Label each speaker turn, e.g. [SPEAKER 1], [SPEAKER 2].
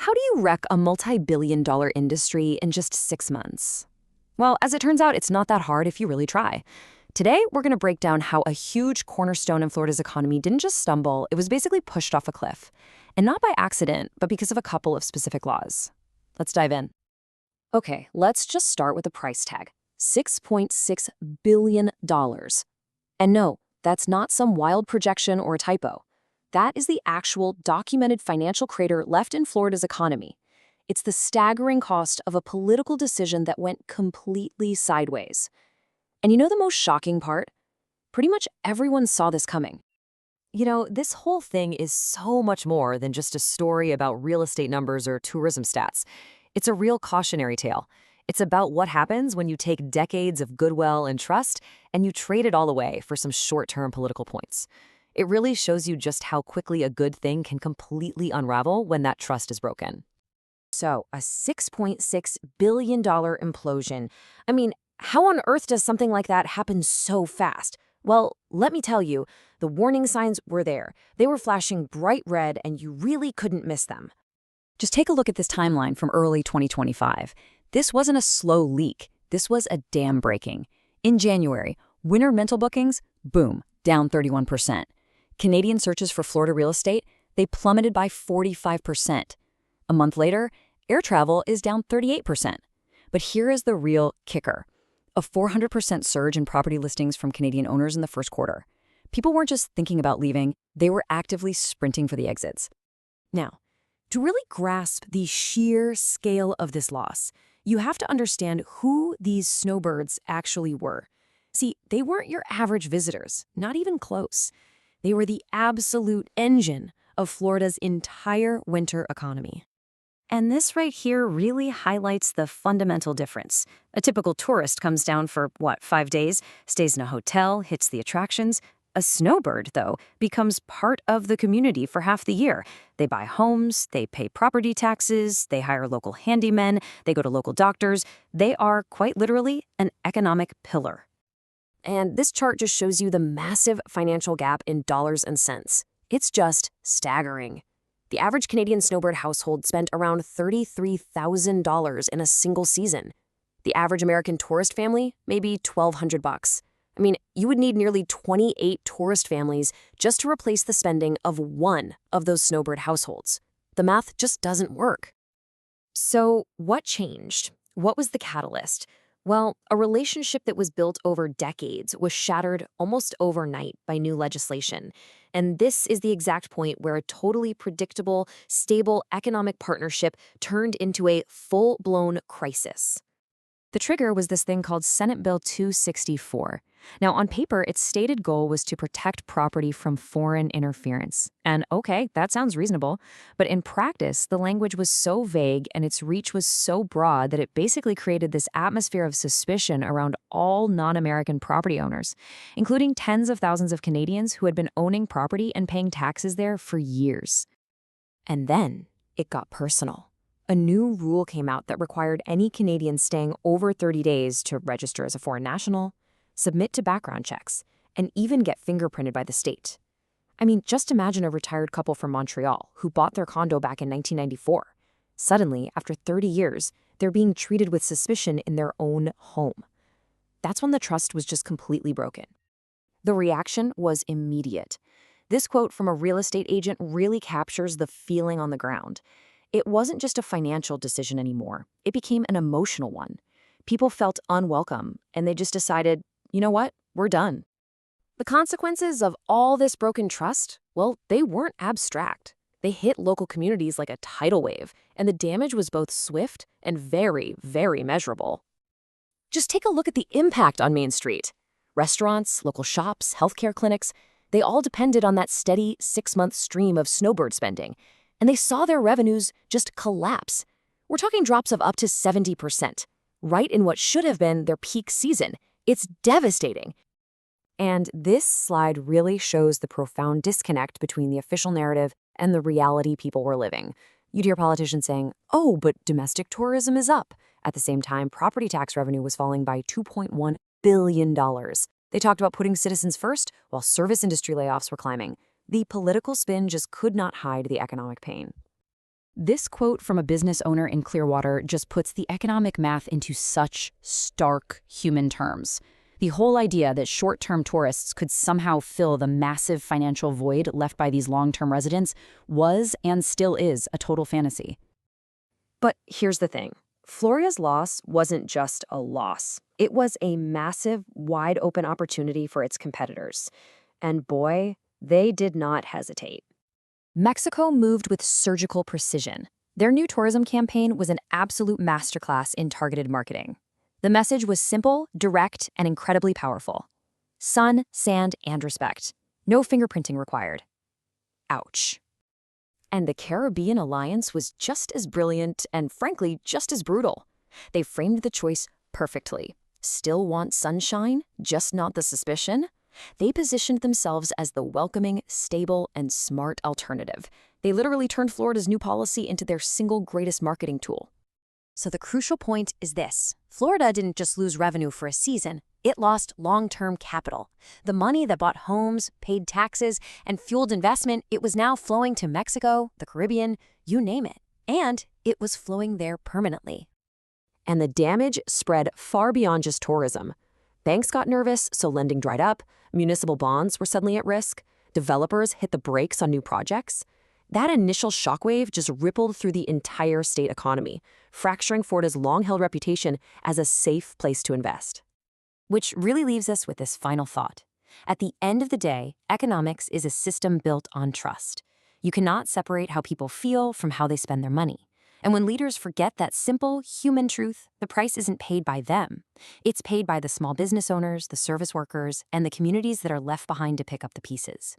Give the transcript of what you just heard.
[SPEAKER 1] How do you wreck a multi-billion-dollar industry in just 6 months? Well, as it turns out, it's not that hard if you really try. Today, we're going to break down how a huge cornerstone in Florida's economy didn't just stumble, it was basically pushed off a cliff. And not by accident, but because of a couple of specific laws. Let's dive in. Okay, let's just start with the price tag. $6.6 billion. And no, that's not some wild projection or a typo. That is the actual documented financial crater left in Florida's economy. It's the staggering cost of a political decision that went completely sideways. And you know the most shocking part? Pretty much everyone saw this coming. This whole thing is so much more than just a story about real estate numbers or tourism stats. It's a real cautionary tale. It's about what happens when you take decades of goodwill and trust and you trade it all away for some short-term political points. It really shows you just how quickly a good thing can completely unravel when that trust is broken. So, a $6.6 billion implosion. I mean, how on earth does something like that happen so fast? Well, let me tell you, the warning signs were there. They were flashing bright red, and you really couldn't miss them. Just take a look at this timeline from early 2025. This wasn't a slow leak. This was a dam breaking. In January, winter rental bookings, boom, down 31%. Canadian searches for Florida real estate, they plummeted by 45%. A month later, air travel is down 38%. But here is the real kicker. A 400% surge in property listings from Canadian owners in the first quarter. People weren't just thinking about leaving, they were actively sprinting for the exits. Now, to really grasp the sheer scale of this loss, you have to understand who these snowbirds actually were. See, they weren't your average visitors, not even close. They were the absolute engine of Florida's entire winter economy. And this right here really highlights the fundamental difference. A typical tourist comes down for, 5 days, stays in a hotel, hits the attractions. A snowbird, though, becomes part of the community for half the year. They buy homes, they pay property taxes, they hire local handymen, they go to local doctors. They are, quite literally, an economic pillar. And this chart just shows you the massive financial gap in dollars and cents. It's just staggering. The average Canadian snowbird household spent around $33,000 in a single season. The average American tourist family, maybe $1,200. I mean, you would need nearly 28 tourist families just to replace the spending of one of those snowbird households. The math just doesn't work. So, what changed? What was the catalyst? Well, a relationship that was built over decades was shattered almost overnight by new legislation. And this is the exact point where a totally predictable, stable economic partnership turned into a full-blown crisis. The trigger was this thing called Senate Bill 264. Now, on paper, its stated goal was to protect property from foreign interference. And okay, that sounds reasonable. But in practice, the language was so vague and its reach was so broad that it basically created this atmosphere of suspicion around all non-American property owners, including tens of thousands of Canadians who had been owning property and paying taxes there for years. And then it got personal. A new rule came out that required any Canadian staying over 30 days to register as a foreign national, submit to background checks, and even get fingerprinted by the state. I mean, just imagine a retired couple from Montreal who bought their condo back in 1994. Suddenly, after 30 years, they're being treated with suspicion in their own home. That's when the trust was just completely broken. The reaction was immediate. This quote from a real estate agent really captures the feeling on the ground. It wasn't just a financial decision anymore. It became an emotional one. People felt unwelcome, and they just decided, you know what, we're done. The consequences of all this broken trust, well, they weren't abstract. They hit local communities like a tidal wave, and the damage was both swift and very, very measurable. Just take a look at the impact on Main Street. Restaurants, local shops, healthcare clinics, they all depended on that steady 6-month stream of snowbird spending, and they saw their revenues just collapse. We're talking drops of up to 70%, right in what should have been their peak season. It's devastating. And this slide really shows the profound disconnect between the official narrative and the reality people were living. You'd hear politicians saying, oh, but domestic tourism is up. At the same time, property tax revenue was falling by $2.1 billion. They talked about putting citizens first, while service industry layoffs were climbing. The political spin just could not hide the economic pain.
[SPEAKER 2] This quote from a business owner in Clearwater just puts the economic math into such stark human terms. The whole idea that short-term tourists could somehow fill the massive financial void left by these long-term residents was and still is a total fantasy.
[SPEAKER 1] But here's the thing. Floria's loss wasn't just a loss. It was a massive, wide-open opportunity for its competitors. And boy, they did not hesitate. Mexico moved with surgical precision. Their new tourism campaign was an absolute masterclass in targeted marketing. The message was simple, direct, and incredibly powerful. Sun, sand, and respect. No fingerprinting required. Ouch. And the Caribbean Alliance was just as brilliant and, frankly, just as brutal. They framed the choice perfectly. Still want sunshine, just not the suspicion? They positioned themselves as the welcoming, stable, and smart alternative. They literally turned Florida's new policy into their single greatest marketing tool. So the crucial point is this. Florida didn't just lose revenue for a season. It lost long-term capital. The money that bought homes, paid taxes, and fueled investment, it was now flowing to Mexico, the Caribbean, you name it. And it was flowing there permanently. And the damage spread far beyond just tourism. Banks got nervous, so lending dried up. Municipal bonds were suddenly at risk. Developers hit the brakes on new projects. That initial shockwave just rippled through the entire state economy, fracturing Florida's long-held reputation as a safe place to invest. Which really leaves us with this final thought. At the end of the day, economics is a system built on trust. You cannot separate how people feel from how they spend their money. And when leaders forget that simple, human truth, the price isn't paid by them. It's paid by the small business owners, the service workers, and the communities that are left behind to pick up the pieces.